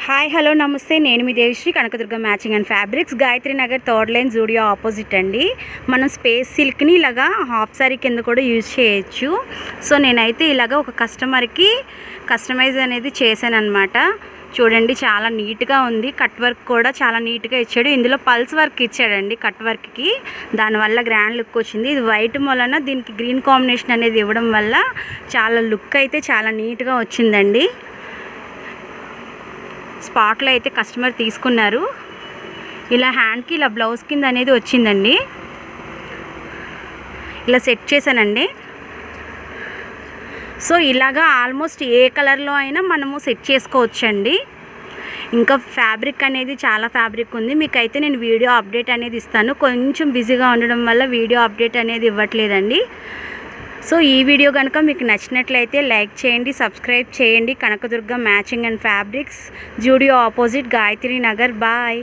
Hi hello నమస్తే, నేను మీ Devishri, Kanakadurga matching and fabrics, Gayatri Nagar third line Zudio opposite అండి. మనం స్పేస్ సిల్క్ని ఇలాగా హాఫ్ సారీ కింద కూడా యూజ్ చేయొచ్చు. సో నేనైతే ఇలాగా ఒక కస్టమర్కి కస్టమైజ్ అనేది చేశాను అనమాట. చూడండి, చాలా నీట్గా ఉంది. కట్ వర్క్ కూడా చాలా నీట్గా ఇచ్చాడు. ఇందులో పల్స్ వర్క్ ఇచ్చాడండి కట్ వర్క్కి, దానివల్ల గ్రాండ్ లుక్ వచ్చింది. ఇది వైట్ వలన దీనికి గ్రీన్ కాంబినేషన్ అనేది ఇవ్వడం వల్ల చాలా లుక్ అయితే చాలా నీట్గా వచ్చిందండి. స్పాట్లో అయితే కస్టమర్ తీసుకున్నారు. ఇలా హ్యాండ్కి ఇలా బ్లౌజ్ కింద అనేది వచ్చిందండి. ఇలా సెట్ చేశానండి. సో ఇలాగా ఆల్మోస్ట్ ఏ కలర్లో అయినా మనము సెట్ చేసుకోవచ్చండి. ఇంకా ఫ్యాబ్రిక్ అనేది చాలా ఫ్యాబ్రిక్ ఉంది. మీకైతే నేను వీడియో అప్డేట్ అనేది ఇస్తాను. కొంచెం బిజీగా ఉండడం వల్ల వీడియో అప్డేట్ అనేది ఇవ్వట్లేదండి. సో ఈ వీడియో కనుక మీకు నచ్చినట్లయితే లైక్ చేయండి, సబ్స్క్రైబ్ చేయండి. Kanakadurga matching and fabrics, Zudio opposite, Gayatri Nagar. Bye.